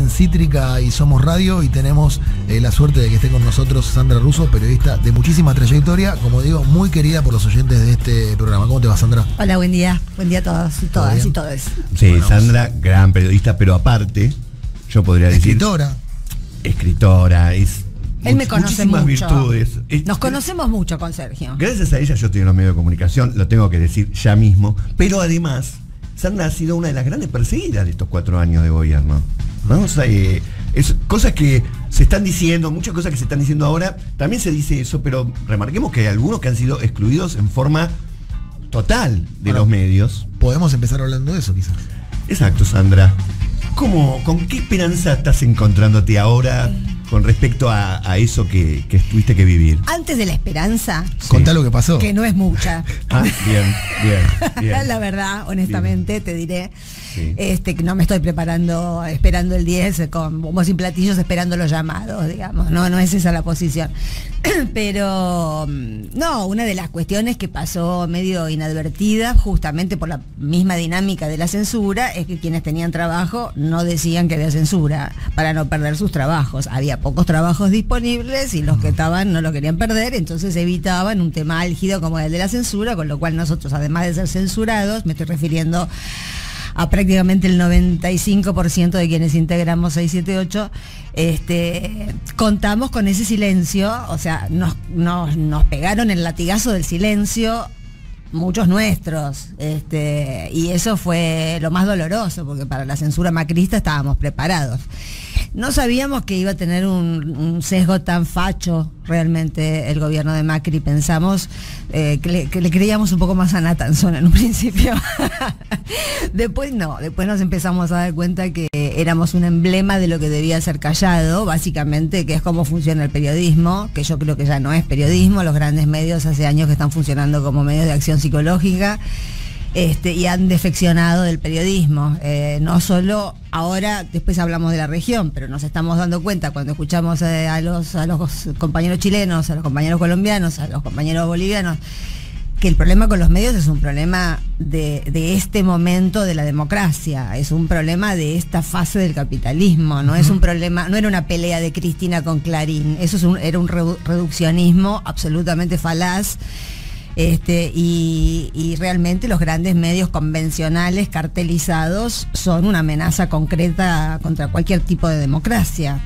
en Cítrica y Somos Radio, y tenemos la suerte de que esté con nosotros Sandra Russo, periodista de muchísima trayectoria, como digo, muy querida por los oyentes de este programa. ¿Cómo te va, Sandra? Hola, buen día a todos y todas y todos. Sí, bueno, Sandra, gran periodista, pero aparte, yo podría decir... Escritora, él me conoce mucho. Virtudes. Nos conocemos mucho con Sergio. Gracias a ella yo estoy en los medios de comunicación, lo tengo que decir ya mismo, pero además, Sandra ha sido una de las grandes perseguidas de estos 4 años de gobierno, ¿no? O sea, cosas que se están diciendo, muchas cosas que se están diciendo ahora, también se dice eso, pero remarquemos que hay algunos que han sido excluidos en forma total de los medios. Podemos empezar hablando de eso, quizás. Exacto, Sandra. ¿Con qué esperanza estás encontrándote ahora con respecto a eso que tuviste que vivir? Antes de la esperanza, contá lo que pasó. Que no es mucha. Bien. La verdad, honestamente, te diré. Sí. Que no me estoy preparando, esperando el 10 con bombos y platillos, esperando los llamados, digamos. No es esa la posición. Pero no, una de las cuestiones que pasó medio inadvertida, justamente por la misma dinámica de la censura, es que quienes tenían trabajo no decían que había censura para no perder sus trabajos. Había pocos trabajos disponibles y los que estaban no lo querían perder, entonces evitaban un tema álgido como el de la censura, con lo cual nosotros, además de ser censurados, me estoy refiriendo a prácticamente el 95% de quienes integramos 678, contamos con ese silencio, o sea, nos pegaron el latigazo del silencio muchos nuestros, y eso fue lo más doloroso, porque para la censura macrista estábamos preparados. No sabíamos que iba a tener un sesgo tan facho realmente el gobierno de Macri. Pensamos que le creíamos un poco más a Nathanson en un principio. Después nos empezamos a dar cuenta que éramos un emblema de lo que debía ser callado, básicamente, que es cómo funciona el periodismo, que yo creo que ya no es periodismo. Los grandes medios hace años que están funcionando como medios de acción psicológica. Y han defeccionado del periodismo, no solo ahora, después hablamos de la región, pero nos estamos dando cuenta cuando escuchamos a los compañeros chilenos, a los compañeros colombianos, a los compañeros bolivianos, que el problema con los medios es un problema de este momento de la democracia, es un problema de esta fase del capitalismo, no es un problema, no era una pelea de Cristina con Clarín, eso era un reduccionismo absolutamente falaz. Y realmente los grandes medios convencionales, cartelizados, son una amenaza concreta contra cualquier tipo de democracia.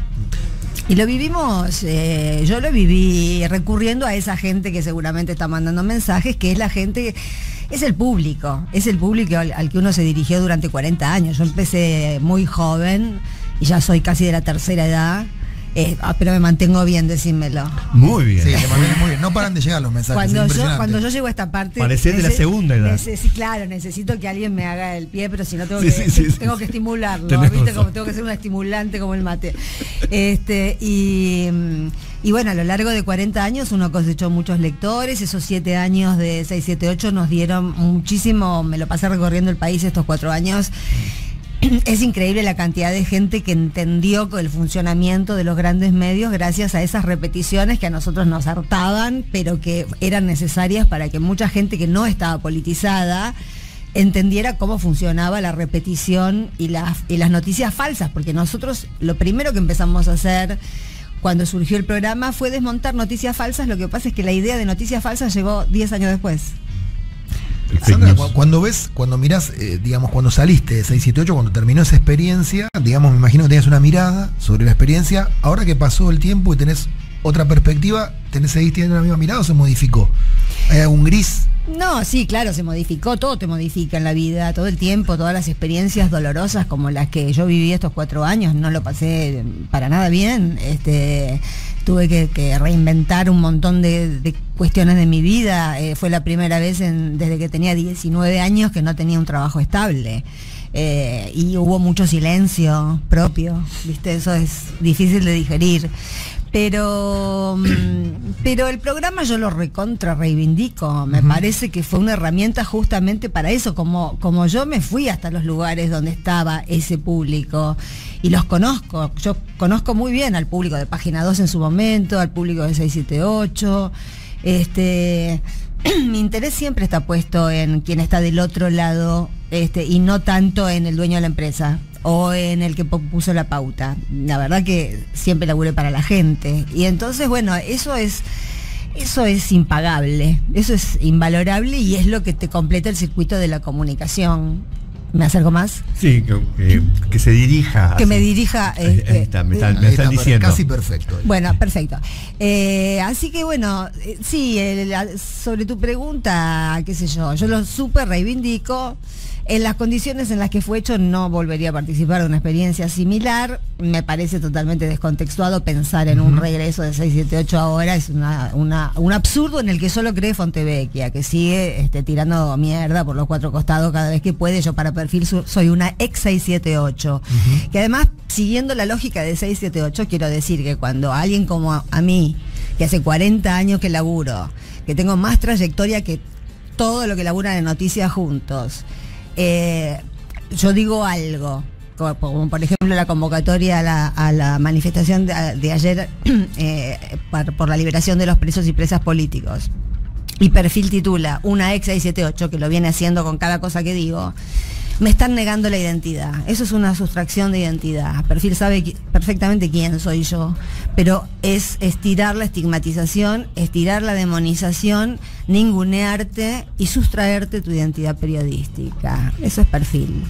Y lo vivimos, yo lo viví recurriendo a esa gente que seguramente está mandando mensajes, que es la gente, es el público al que uno se dirigió durante 40 años. Yo empecé muy joven y ya soy casi de la tercera edad. Pero me mantengo bien, decímelo. Muy bien. Sí, te mantienes muy bien. No paran de llegar los mensajes. Cuando yo llego a esta parte. Parecés de la segunda edad. Claro, necesito que alguien me haga el pie, pero si no tengo que estimularlo. ¿Viste? Como tengo que ser un estimulante como el mate. Y bueno, a lo largo de 40 años uno cosechó muchos lectores. Esos 7 años de 678 nos dieron muchísimo. Me lo pasé recorriendo el país estos 4 años. Es increíble la cantidad de gente que entendió el funcionamiento de los grandes medios gracias a esas repeticiones que a nosotros nos hartaban, pero que eran necesarias para que mucha gente que no estaba politizada entendiera cómo funcionaba la repetición y las noticias falsas, porque nosotros lo primero que empezamos a hacer cuando surgió el programa fue desmontar noticias falsas. Lo que pasa es que la idea de noticias falsas llegó 10 años después. Sandra, cuando mirás, digamos, cuando saliste de 678, cuando terminó esa experiencia, digamos, me imagino que tenías una mirada sobre la experiencia. Ahora que pasó el tiempo y tenés otra perspectiva, ¿seguís teniendo la misma mirada o se modificó? ¿Hay algún gris? No, sí, claro, se modificó, todo te modifica en la vida, todo el tiempo, todas las experiencias dolorosas como las que yo viví estos 4 años, no lo pasé para nada bien, tuve que reinventar un montón de cuestiones de mi vida. Fue la primera vez desde que tenía 19 años que no tenía un trabajo estable. Y hubo mucho silencio propio, ¿viste? Eso es difícil de digerir. Pero el programa yo lo reivindico. Me parece que fue una herramienta justamente para eso, como yo me fui hasta los lugares donde estaba ese público y los conozco. Yo conozco muy bien al público de Página 2 en su momento, al público de 678. Mi interés siempre está puesto en quien está del otro lado, y no tanto en el dueño de la empresa. o en el que puso la pauta. La verdad que siempre laburé para la gente. Y entonces, bueno, eso es impagable, eso es invalorable y es lo que te completa el circuito de la comunicación. ¿Me acerco más? Sí, que se dirija. Que así. Me dirija. Me están diciendo. Casi perfecto. Bueno, perfecto. Así que bueno, sí, sobre tu pregunta, qué sé yo lo súper reivindico. En las condiciones en las que fue hecho no volvería a participar de una experiencia similar. Me parece totalmente descontextuado pensar en un regreso de 678 ahora. Es un absurdo en el que solo cree Fontevecchia, que sigue tirando mierda por los cuatro costados cada vez que puede. Yo para perfil soy una ex 678. Que además, siguiendo la lógica de 678, quiero decir que cuando alguien como a mí, que hace 40 años que laburo, que tengo más trayectoria que todo lo que laburan en Noticias juntos, yo digo algo, como por ejemplo la convocatoria a la manifestación de ayer por la liberación de los presos y presas políticos, y perfil titula una ex 678, que lo viene haciendo con cada cosa que digo. Me están negando la identidad. Eso es una sustracción de identidad. Perfil sabe perfectamente quién soy yo, pero es estirar la estigmatización, estirar la demonización, ningunearte y sustraerte tu identidad periodística. Eso es perfil.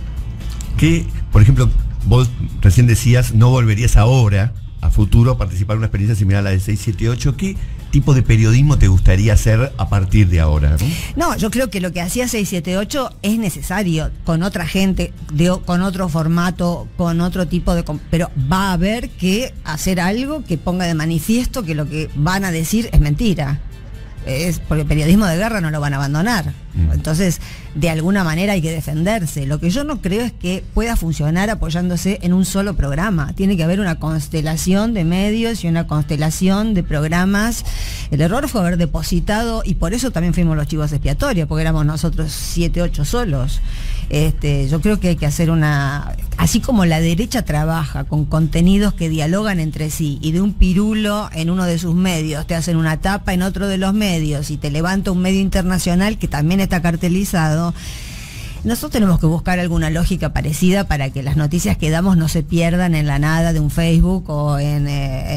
Que, por ejemplo, vos recién decías, no volverías ahora, a futuro, a participar en una experiencia similar a la de 678. ¿Qué tipo de periodismo te gustaría hacer a partir de ahora? No, yo creo que lo que hacía 678 es necesario, con otra gente, con otro formato, con otro tipo de... Pero va a haber que hacer algo que ponga de manifiesto que lo que van a decir es mentira. Porque el periodismo de guerra no lo van a abandonar. Entonces, de alguna manera hay que defenderse. Lo que yo no creo es que pueda funcionar apoyándose en un solo programa. Tiene que haber una constelación de medios y una constelación de programas. El error fue haber depositado, y por eso también fuimos los chivos expiatorios, porque éramos nosotros 7, 8 solos. Yo creo que hay que hacer así como la derecha trabaja con contenidos que dialogan entre sí, y de un pirulo en uno de sus medios te hacen una tapa en otro de los medios y te levanta un medio internacional que también está cartelizado. Nosotros tenemos que buscar alguna lógica parecida para que las noticias que damos no se pierdan en la nada de un Facebook o en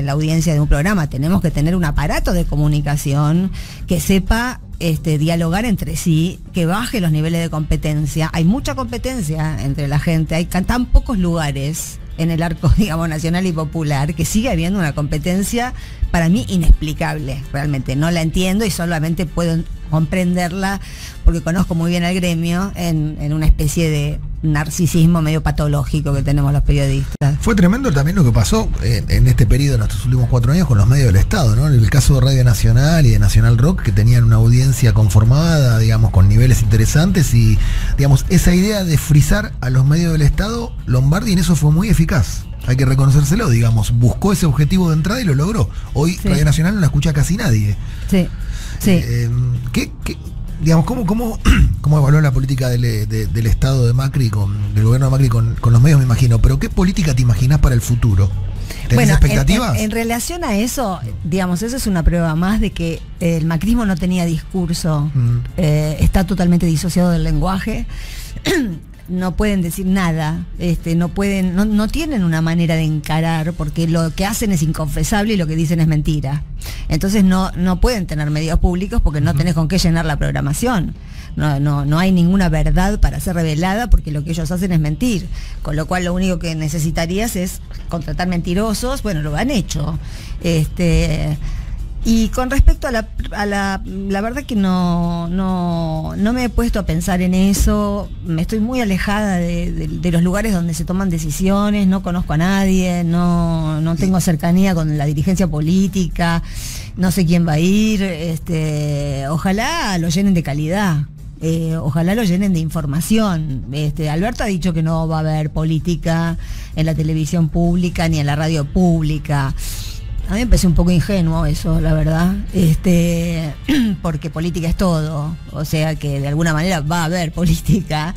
la audiencia de un programa. Tenemos que tener un aparato de comunicación que sepa dialogar entre sí, que baje los niveles de competencia. Hay mucha competencia entre la gente, hay tan pocos lugares en el arco, digamos, nacional y popular, que sigue habiendo una competencia para mí inexplicable. Realmente no la entiendo y solamente puedo comprenderla porque conozco muy bien al gremio en una especie de narcisismo medio patológico que tenemos los periodistas. Fue tremendo también lo que pasó en este periodo, en estos últimos 4 años, con los medios del Estado, ¿no? En el caso de Radio Nacional y de Nacional Rock, que tenían una audiencia conformada, digamos, con niveles interesantes, y, digamos, esa idea de frizar a los medios del Estado, Lombardi en eso fue muy eficaz. Hay que reconocérselo, digamos, buscó ese objetivo de entrada y lo logró. Hoy sí. Radio Nacional no la escucha casi nadie. Sí, sí. Digamos, ¿cómo evaluó la política del Estado de Macri, del gobierno de Macri con los medios, me imagino? Pero ¿qué política te imaginás para el futuro? ¿Tenés expectativas? En relación a eso, digamos, eso es una prueba más de que el macrismo no tenía discurso, está totalmente disociado del lenguaje. No pueden decir nada, no tienen una manera de encarar, porque lo que hacen es inconfesable y lo que dicen es mentira. Entonces no pueden tener medios públicos porque no tenés con qué llenar la programación. No hay ninguna verdad para ser revelada porque lo que ellos hacen es mentir. Con lo cual lo único que necesitarías es contratar mentirosos. Bueno, lo han hecho. Y con respecto a la verdad que no me he puesto a pensar en eso. Me estoy muy alejada de los lugares donde se toman decisiones, no conozco a nadie, no tengo cercanía con la dirigencia política, no sé quién va a ir. Ojalá lo llenen de calidad, ojalá lo llenen de información. Alberto ha dicho que no va a haber política en la televisión pública ni en la radio pública. A mí me parece un poco ingenuo eso, la verdad, porque política es todo, o sea que de alguna manera va a haber política,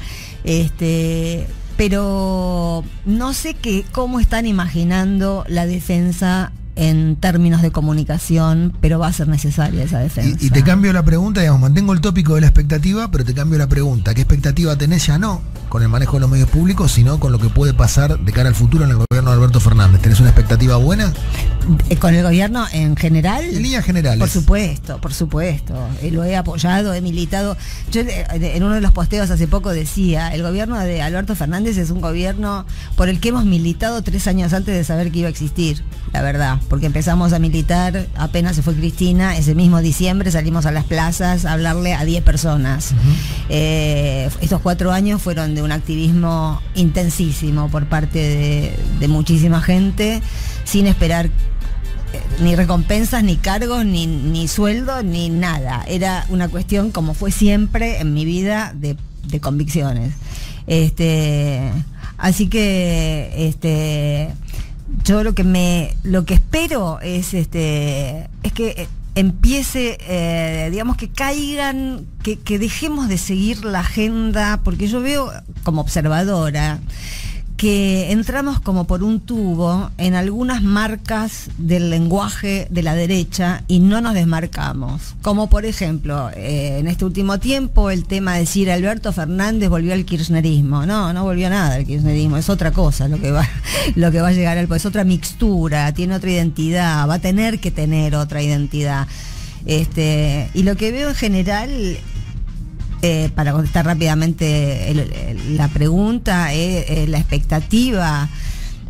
pero no sé cómo están imaginando la defensa en términos de comunicación, pero va a ser necesaria esa defensa. Y te cambio la pregunta, digamos, mantengo el tópico de la expectativa, pero te cambio la pregunta. ¿Qué expectativa tenés ya no con el manejo de los medios públicos, sino con lo que puede pasar de cara al futuro en el gobierno de Alberto Fernández? ¿Tenés una expectativa buena? ¿Con el gobierno en general? En líneas generales. Por supuesto. Lo he apoyado, he militado. Yo en uno de los posteos hace poco decía, el gobierno de Alberto Fernández es un gobierno por el que hemos militado 3 años antes de saber que iba a existir, la verdad. Porque empezamos a militar, apenas se fue Cristina, ese mismo diciembre salimos a las plazas a hablarle a 10 personas. Estos 4 años fueron de un activismo intensísimo por parte de muchísima gente, sin esperar ni recompensas, ni cargos, ni sueldo, ni nada. Era una cuestión, como fue siempre en mi vida, de convicciones. Así que yo lo que espero es que empiece, digamos, que caigan, que dejemos de seguir la agenda, porque yo veo como observadora que entramos como por un tubo en algunas marcas del lenguaje de la derecha y no nos desmarcamos. Como por ejemplo, en este último tiempo el tema de decir Alberto Fernández volvió al kirchnerismo. No volvió nada al kirchnerismo, es otra cosa lo que va a llegar al poder, es otra mixtura, tiene otra identidad, va a tener que tener otra identidad. Y lo que veo en general, para contestar rápidamente la pregunta, la expectativa,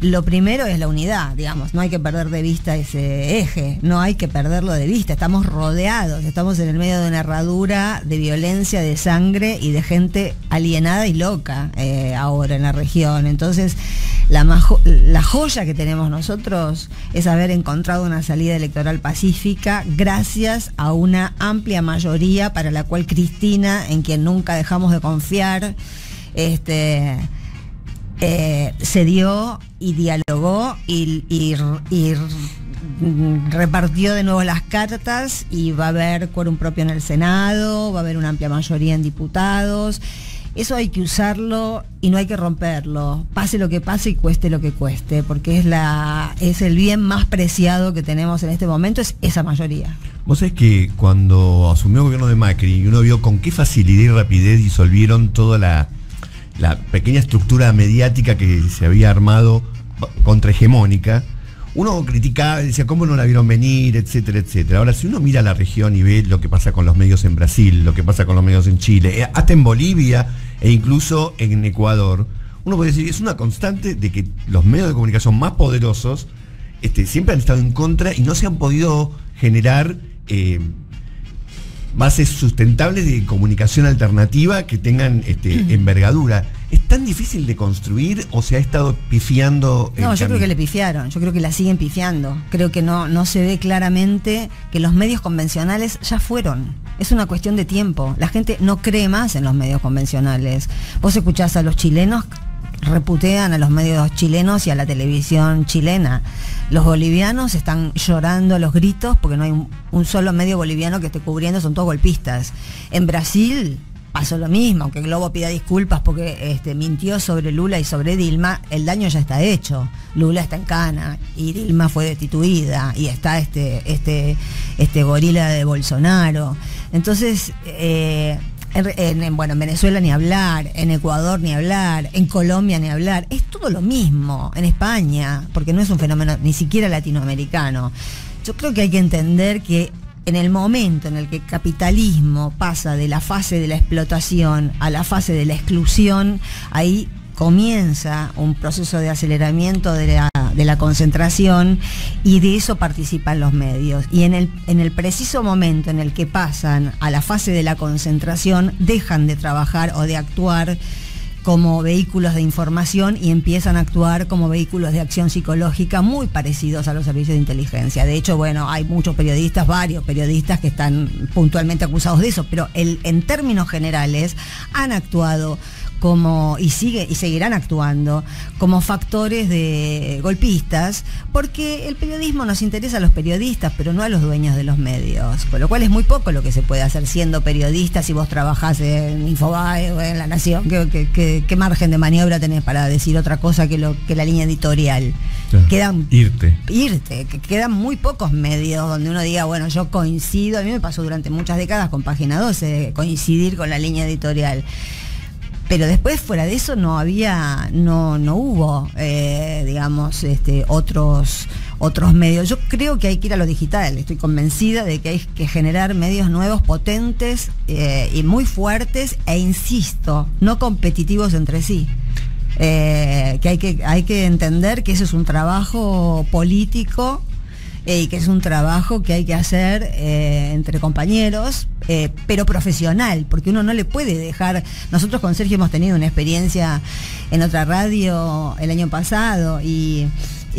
lo primero es la unidad, digamos, no hay que perder de vista ese eje, no hay que perderlo de vista, estamos rodeados, estamos en el medio de una herradura de violencia, de sangre y de gente alienada y loca ahora en la región. Entonces la joya que tenemos nosotros es haber encontrado una salida electoral pacífica gracias a una amplia mayoría para la cual Cristina, en quien nunca dejamos de confiar, se dio y dialogó y repartió de nuevo las cartas, y va a haber quórum propio en el Senado, va a haber una amplia mayoría en diputados. Eso hay que usarlo y no hay que romperlo, pase lo que pase y cueste lo que cueste, porque es el bien más preciado que tenemos en este momento, es esa mayoría. Vos sabés que cuando asumió el gobierno de Macri, uno vio con qué facilidad y rapidez disolvieron toda la pequeña estructura mediática que se había armado contrahegemónica. Uno criticaba y decía, ¿cómo no la vieron venir? Etcétera, etcétera. Ahora, si uno mira la región y ve lo que pasa con los medios en Brasil, lo que pasa con los medios en Chile, hasta en Bolivia e incluso en Ecuador, uno puede decir, es una constante de que los medios de comunicación más poderosos siempre han estado en contra y no se han podido generar bases sustentables de comunicación alternativa que tengan envergadura. ¿Es tan difícil de construir o se ha estado pifiando? No, yo creo que le pifiaron, yo creo que la siguen pifiando. Creo que no se ve claramente que los medios convencionales ya fueron. Es una cuestión de tiempo. La gente no cree más en los medios convencionales. Vos escuchás a los chilenos, reputean a los medios chilenos y a la televisión chilena. Los bolivianos están llorando a los gritos porque no hay un solo medio boliviano que esté cubriendo, son todos golpistas. En Brasil pasó lo mismo, aunque Globo pida disculpas porque mintió sobre Lula y sobre Dilma, el daño ya está hecho. Lula está en cana y Dilma fue destituida y está este gorila de Bolsonaro. Entonces, en Venezuela ni hablar, en Ecuador ni hablar, en Colombia ni hablar, es todo lo mismo, en España, porque no es un fenómeno ni siquiera latinoamericano. Yo creo que hay que entender que en el momento en el que el capitalismo pasa de la fase de la explotación a la fase de la exclusión, ahí comienza un proceso de aceleramiento de la concentración, y de eso participan los medios. Y en el preciso momento en el que pasan a la fase de la concentración, dejan de trabajar o de actuar como vehículos de información y empiezan a actuar como vehículos de acción psicológica muy parecidos a los servicios de inteligencia. De hecho, hay muchos periodistas, varios periodistas que están puntualmente acusados de eso, pero en términos generales han actuado y seguirán actuando como factores de golpistas, porque el periodismo nos interesa a los periodistas, pero no a los dueños de los medios, con lo cual es muy poco lo que se puede hacer siendo periodista si vos trabajás en Infobae o en La Nación. ¿Qué margen de maniobra tenés para decir otra cosa que la línea editorial? quedan irte, que quedan muy pocos medios donde uno diga, bueno, yo coincido. A mí me pasó durante muchas décadas con Página 12 coincidir con la línea editorial. Pero después, fuera de eso, no hubo, digamos, otros medios. Yo creo que hay que ir a lo digital. Estoy convencida de que hay que generar medios nuevos, potentes y muy fuertes, e insisto, no competitivos entre sí. Que hay que entender que ese es un trabajo político y que es un trabajo que hay que hacer entre compañeros, pero profesional, porque uno no le puede dejar. Nosotros con Sergio hemos tenido una experiencia en otra radio el año pasado y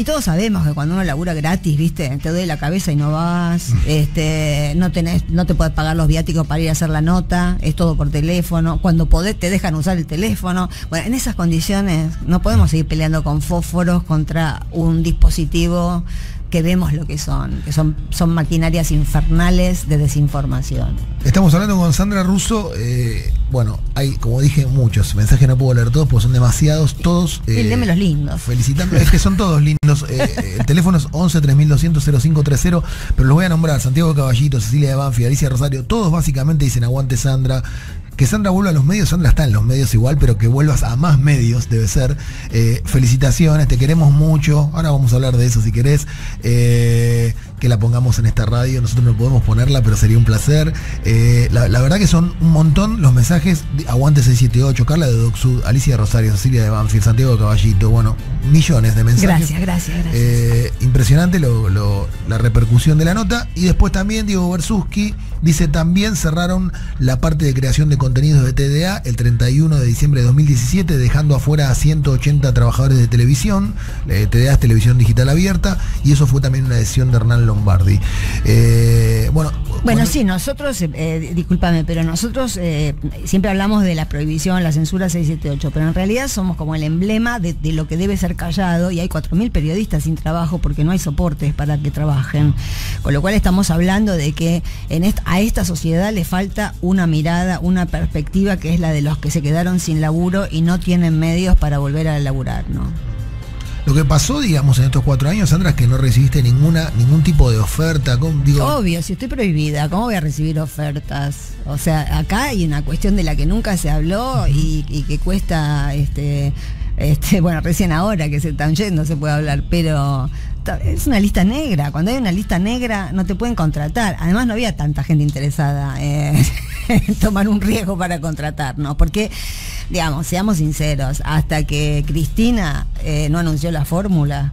todos sabemos que cuando uno labura gratis, ¿viste? Te duele la cabeza y no vas, no te puedes pagar los viáticos para ir a hacer la nota, es todo por teléfono, cuando podés te dejan usar el teléfono. Bueno, en esas condiciones no podemos seguir peleando con fósforos contra un dispositivo que vemos lo que son maquinarias infernales de desinformación. Estamos hablando con Sandra Russo. Bueno, hay, como dije, muchos mensajes, no puedo leer todos porque son demasiados, todos. Léeme los lindos. Felicitando, es que son todos lindos. El teléfono es 11 3200 0530, pero los voy a nombrar: Santiago Caballito, Cecilia de Banfi, Alicia Rosario, todos básicamente dicen aguante Sandra. Que Sandra vuelva a los medios. Sandra está en los medios igual, pero que vuelvas a más medios debe ser. Felicitaciones, te queremos mucho. Ahora vamos a hablar de eso si querés. Que la pongamos en esta radio. Nosotros no podemos ponerla, pero sería un placer. La verdad que son un montón los mensajes. Aguante 678, Carla de Docsud, Alicia de Rosario, Cecilia de Banfield, Santiago de Caballito. Bueno, millones de mensajes. Gracias. Impresionante la repercusión de la nota. Y después también Diego Bersuski dice: también cerraron la parte de creación de contenidos de TDA el 31 de diciembre de 2017, dejando afuera a 180 trabajadores de televisión. TDA es Televisión Digital Abierta, y eso fue también una decisión de Hernán Lombardi. Sí, nosotros, discúlpame, pero nosotros siempre hablamos de la prohibición, la censura 678, pero en realidad somos como el emblema de lo que debe ser callado, y hay 4.000 periodistas sin trabajo porque no hay soportes para que trabajen. Con lo cual estamos hablando de que a esta sociedad le falta una mirada, una perspectiva, que es la de los que se quedaron sin laburo y no tienen medios para volver a laburar, ¿no? Lo que pasó, digamos, en estos 4 años, Sandra, es que no recibiste ningún tipo de oferta. Obvio, si estoy prohibida, ¿cómo voy a recibir ofertas? O sea, acá hay una cuestión de la que nunca se habló y que cuesta, bueno, recién ahora que se están yendo se puede hablar, pero es una lista negra. Cuando hay una lista negra no te pueden contratar. Además no había tanta gente interesada en tomar un riesgo para contratar, ¿no? Porque, digamos, seamos sinceros, hasta que Cristina no anunció la fórmula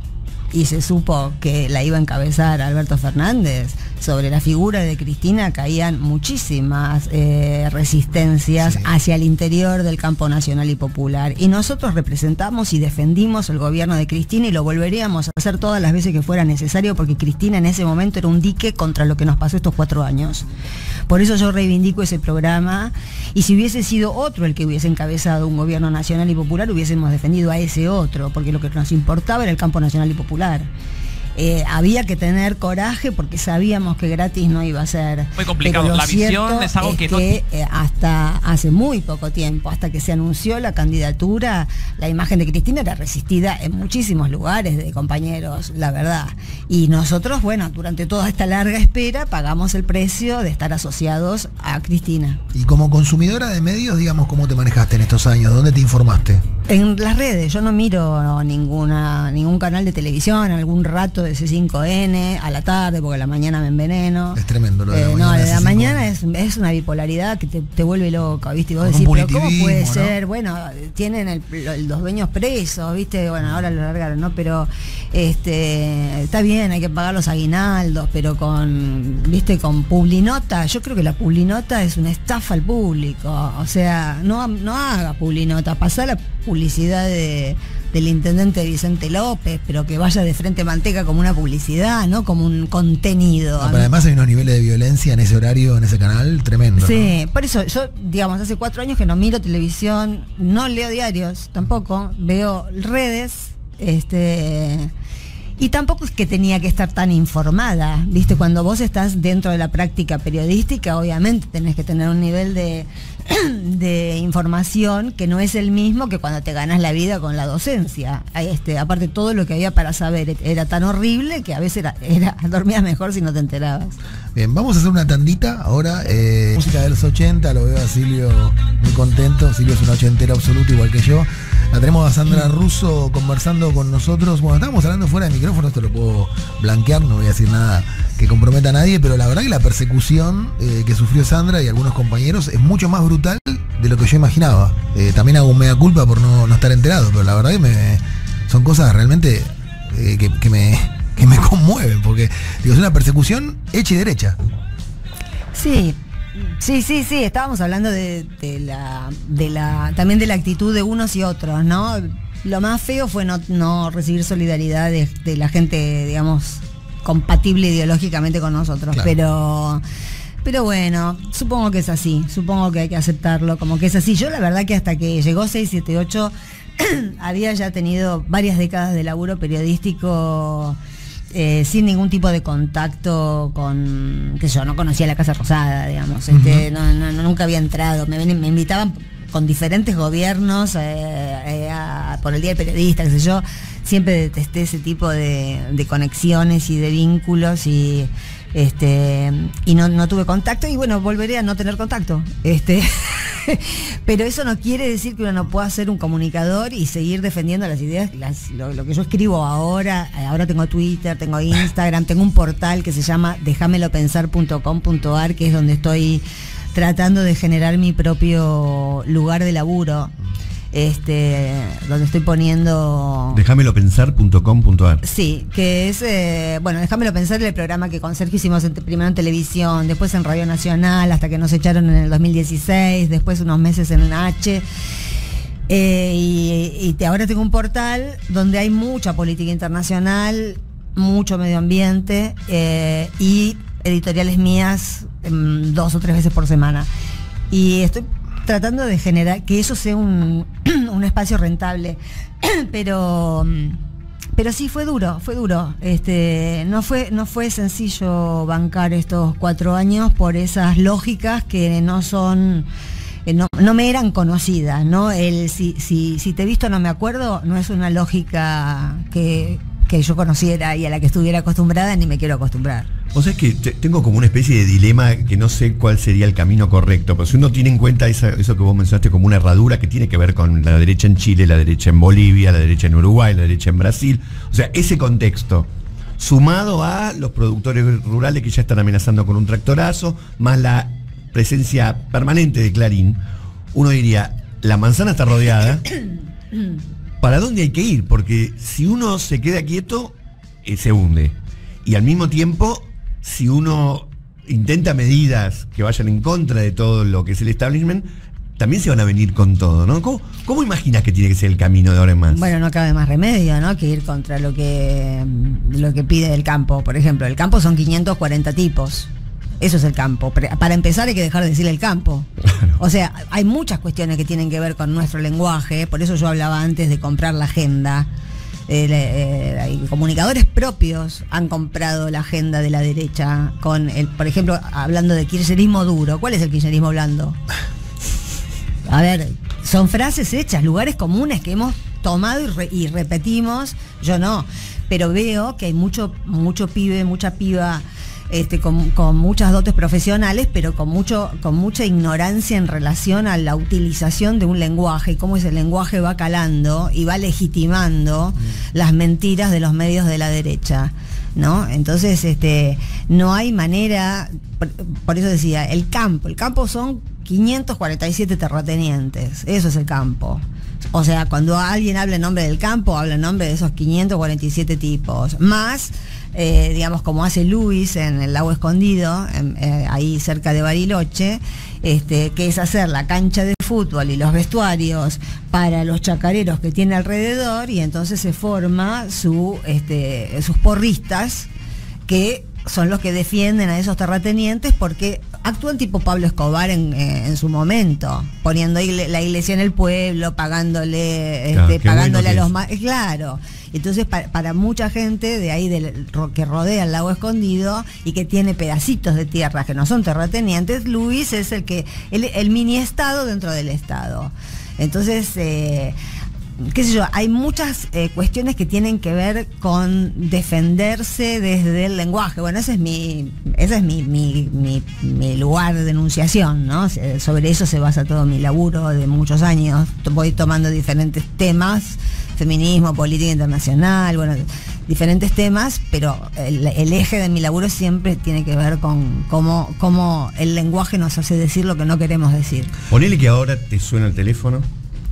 y se supo que la iba a encabezar Alberto Fernández, sobre la figura de Cristina caían muchísimas resistencias hacia el interior del campo nacional y popular. Y nosotros representamos y defendimos el gobierno de Cristina, y lo volveríamos a hacer todas las veces que fuera necesario, porque Cristina en ese momento era un dique contra lo que nos pasó estos 4 años. Por eso yo reivindico ese programa, y si hubiese sido otro el que hubiese encabezado un gobierno nacional y popular, hubiésemos defendido a ese otro, porque lo que nos importaba era el campo nacional y popular. Había que tener coraje porque sabíamos que gratis no iba a ser. Muy complicado. La visión es algo que hasta hace muy poco tiempo, hasta que se anunció la candidatura, la imagen de Cristina era resistida en muchísimos lugares de compañeros, la verdad. Y nosotros, bueno, durante toda esta larga espera pagamos el precio de estar asociados a Cristina. Y como consumidora de medios, digamos, ¿cómo te manejaste en estos años? ¿Dónde te informaste? En las redes. Yo no miro ningún canal de televisión. Algún rato de C5N a la tarde, porque a la mañana me enveneno. Es tremendo lo de la mañana. No, de la mañana es una bipolaridad que te vuelve loca, ¿viste? Y vos decís, pero ¿cómo puede ser? ¿No? Bueno, tienen los dueños presos, ¿viste? Bueno, ahora lo largaron, ¿no? Pero está bien, hay que pagar los aguinaldos, pero con Publinota. Yo creo que la Publinota es una estafa al público. O sea, no haga Publinota, pasá la publicidad del intendente Vicente López, pero que vaya de frente manteca como una publicidad, no como un contenido. Pero además hay unos niveles de violencia en ese horario, en ese canal, tremendo. Sí, ¿no? Por eso yo, digamos, hace 4 años que no miro televisión, no leo diarios tampoco, veo redes, Y tampoco es que tenía que estar tan informada, ¿viste? Cuando vos estás dentro de la práctica periodística, obviamente tenés que tener un nivel de información que no es el mismo que cuando te ganas la vida con la docencia. Aparte, todo lo que había para saber era tan horrible que a veces dormías mejor si no te enterabas. Bien, vamos a hacer una tandita ahora. Música de los 80, lo veo a Silvio muy contento. Silvio es una ochentera absoluta, igual que yo. La tenemos a Sandra Russo conversando con nosotros. Bueno, estábamos hablando fuera de micrófono, esto lo puedo blanquear, no voy a decir nada que comprometa a nadie, pero la verdad que la persecución que sufrió Sandra y algunos compañeros es mucho más brutal de lo que yo imaginaba. También hago un mea culpa por no estar enterado, pero la verdad que son cosas realmente que me conmueven, porque digo, es una persecución hecha y derecha. Sí, estábamos hablando también de la actitud de unos y otros, ¿no? Lo más feo fue no recibir solidaridad de la gente, digamos, compatible ideológicamente con nosotros, claro. Pero bueno, supongo que es así, supongo que hay que aceptarlo, como que es así. Yo la verdad que hasta que llegó 678 había ya tenido varias décadas de laburo periodístico sin ningún tipo de contacto con, que yo no conocía la Casa Rosada, digamos, nunca había entrado, me invitaban con diferentes gobiernos por el Día del Periodista, qué sé yo. Siempre detesté ese tipo de conexiones y de vínculos y no tuve contacto y bueno, volveré a no tener contacto. Pero eso no quiere decir que uno no pueda ser un comunicador y seguir defendiendo las ideas, lo que yo escribo ahora tengo Twitter, tengo Instagram, tengo un portal que se llama dejamelopensar.com.ar, que es donde estoy tratando de generar mi propio lugar de laburo. Donde estoy poniendo Dejamelopensar.com.ar. Sí, que es Déjamelo Pensar, el programa que con Sergio hicimos primero en televisión, después en Radio Nacional, hasta que nos echaron en el 2016, después unos meses en H. Ahora tengo un portal donde hay mucha política internacional, mucho medio ambiente y editoriales mías 2 o 3 veces por semana. Y estoy tratando de generar que eso sea un espacio rentable, pero sí fue duro. No fue sencillo bancar estos 4 años por esas lógicas que no me eran conocidas, ¿no? Si te he visto no me acuerdo, no es una lógica que yo conociera y a la que estuviera acostumbrada, ni me quiero acostumbrar. O sea, es que tengo como una especie de dilema que no sé cuál sería el camino correcto, pero si uno tiene en cuenta eso que vos mencionaste como una herradura que tiene que ver con la derecha en Chile, la derecha en Bolivia, la derecha en Uruguay, la derecha en Brasil, o sea, ese contexto, sumado a los productores rurales que ya están amenazando con un tractorazo, más la presencia permanente de Clarín, uno diría, la manzana está rodeada, ¿para dónde hay que ir? Porque si uno se queda quieto, se hunde. Y al mismo tiempo, si uno intenta medidas que vayan en contra de todo lo que es el establishment, también se van a venir con todo, ¿no? ¿Cómo imaginas que tiene que ser el camino de ahora en más? Bueno, no cabe más remedio, ¿no? Que ir contra lo que pide el campo. Por ejemplo, el campo son 540 tipos. Eso es el campo. Para empezar hay que dejar de decir el campo. Claro. O sea, hay muchas cuestiones que tienen que ver con nuestro lenguaje. Por eso yo hablaba antes de comprar la agenda. Comunicadores propios han comprado la agenda de la derecha con por ejemplo, hablando de kirchnerismo duro. ¿Cuál es el kirchnerismo blando? A ver, son frases hechas, lugares comunes que hemos tomado y repetimos. Yo no, pero veo que hay mucho pibe, mucha piba con muchas dotes profesionales, pero con mucha ignorancia en relación a la utilización de un lenguaje y cómo ese lenguaje va calando y va legitimando las mentiras de los medios de la derecha, ¿no? Entonces, no hay manera, por eso decía, el campo son 547 terratenientes, eso es el campo. O sea, cuando alguien habla en nombre del campo, habla en nombre de esos 547 tipos, más digamos, como hace Luis en el Lago Escondido, ahí cerca de Bariloche, que es hacer la cancha de fútbol y los vestuarios para los chacareros que tiene alrededor, y entonces se forma sus porristas, que son los que defienden a esos terratenientes, porque actúan tipo Pablo Escobar en su momento, poniendo la iglesia en el pueblo, pagándole a los más, claro. Entonces, para mucha gente de ahí que rodea el lago Escondido y que tiene pedacitos de tierra que no son terratenientes, Luis es el mini estado dentro del estado. Entonces, qué sé yo, hay muchas cuestiones que tienen que ver con defenderse desde el lenguaje. Bueno, ese es mi lugar de enunciación, ¿no? Sobre eso se basa todo mi laburo de muchos años. Voy tomando diferentes temas, feminismo, política internacional, bueno, diferentes temas, pero el eje de mi laburo siempre tiene que ver con cómo el lenguaje nos hace decir lo que no queremos decir. Ponele que ahora te suena el teléfono.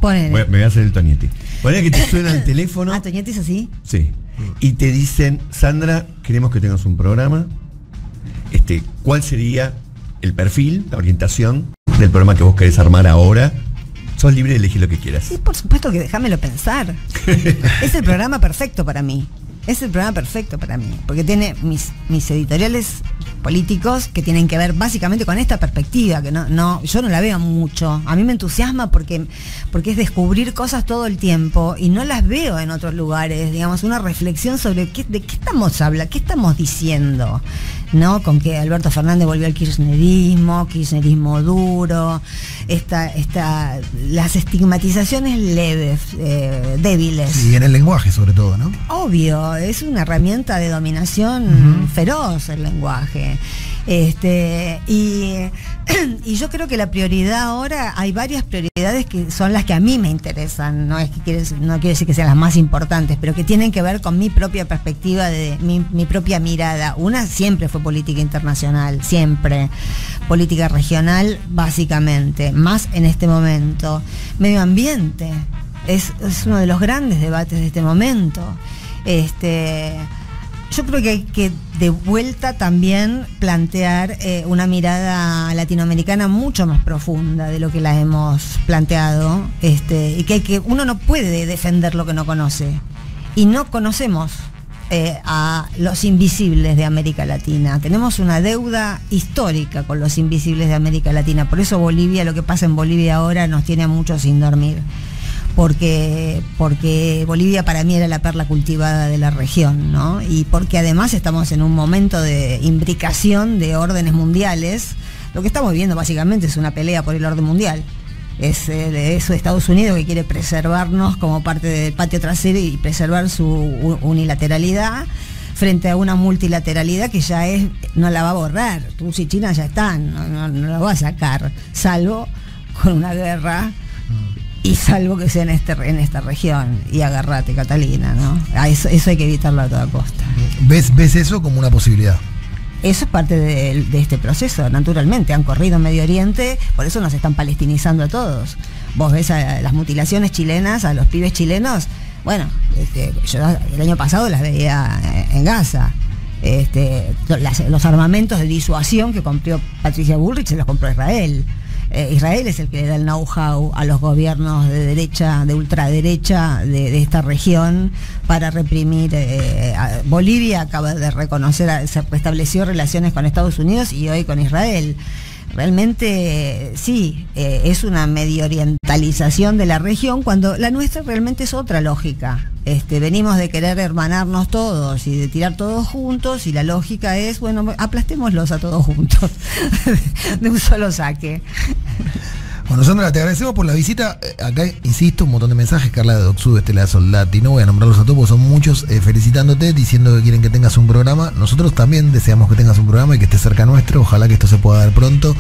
Me voy a hacer el Toñetti. Ponele que te suena el teléfono. ¿Ah, Toñetti es así? Sí. Y te dicen, Sandra, queremos que tengas un programa. ¿Cuál sería el perfil, la orientación del programa que vos querés armar ahora? Sos libre de elegir lo que quieras. Sí, por supuesto que déjamelo pensar. Es el programa perfecto para mí. Es el programa perfecto para mí, porque tiene mis editoriales políticos que tienen que ver básicamente con esta perspectiva, que yo no la veo mucho. A mí me entusiasma porque es descubrir cosas todo el tiempo y no las veo en otros lugares, digamos, una reflexión sobre de qué estamos hablando, qué estamos diciendo, ¿no? Con que Alberto Fernández volvió al kirchnerismo duro, las estigmatizaciones leves, débiles. Y en el lenguaje sobre todo, ¿no? Obvio, es una herramienta de dominación feroz el lenguaje. Y yo creo que la prioridad ahora, hay varias prioridades que son las que a mí me interesan, no quiero decir que sean las más importantes, pero que tienen que ver con mi propia perspectiva, de mi propia mirada. Una siempre fue política internacional, siempre. Política regional, básicamente, más en este momento. Medio ambiente, es uno de los grandes debates de este momento. Yo creo que hay que de vuelta también plantear una mirada latinoamericana mucho más profunda de lo que la hemos planteado, y que uno no puede defender lo que no conoce. Y no conocemos a los invisibles de América Latina. Tenemos una deuda histórica con los invisibles de América Latina. Por eso lo que pasa en Bolivia ahora nos tiene a muchos sin dormir. Porque Bolivia para mí era la perla cultivada de la región, ¿no? Y porque además estamos en un momento de imbricación de órdenes mundiales. Lo que estamos viviendo básicamente es una pelea por el orden mundial. Es Estados Unidos que quiere preservarnos como parte del patio trasero y preservar su unilateralidad frente a una multilateralidad que ya no la va a borrar. Rusia y China ya están, no la va a sacar, salvo con una guerra. Y salvo que sea en esta región. Y agarrate, Catalina, ¿no? Eso hay que evitarlo a toda costa. ¿Ves eso como una posibilidad? Eso es parte de este proceso, naturalmente. Han corrido en Medio Oriente, por eso nos están palestinizando a todos. Vos ves a las mutilaciones chilenas, a los pibes chilenos. Bueno, yo el año pasado las veía en Gaza. Los armamentos de disuasión que compró Patricia Bullrich se los compró Israel. Israel es el que le da el know-how a los gobiernos de derecha, de ultraderecha de esta región para reprimir. Bolivia acaba de reconocer, se restableció relaciones con Estados Unidos y hoy con Israel. Realmente sí, es una medio orientalización de la región cuando la nuestra realmente es otra lógica. Venimos de querer hermanarnos todos y de tirar todos juntos, y la lógica es, bueno, aplastémoslos a todos juntos de un solo saque. Bueno, Sandra, te agradecemos por la visita. Acá, insisto, un montón de mensajes. Carla de Docsud, Estela Soldati, no voy a nombrarlos a todos porque son muchos, felicitándote, diciendo que quieren que tengas un programa. Nosotros también deseamos que tengas un programa y que estés cerca nuestro. Ojalá que esto se pueda dar pronto.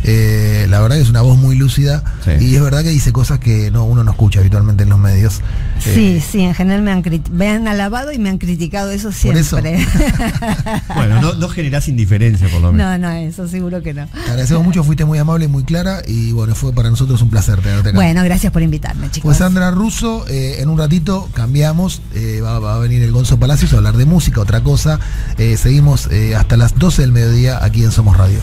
La verdad que es una voz muy lúcida, sí. Y es verdad que dice cosas que uno no escucha habitualmente en los medios. Sí, en general me han alabado y me han criticado, eso siempre. Por eso. Bueno, no generás indiferencia por lo menos. No, eso seguro que no. Te agradecemos mucho, fuiste muy amable y muy clara, y bueno, fue para nosotros un placer tenerte acá. Bueno, gracias por invitarme, chicos. Pues Sandra Russo, en un ratito cambiamos, va a venir el Gonzo Palacios a hablar de música, otra cosa. Seguimos hasta las 12 del mediodía aquí en Somos Radio.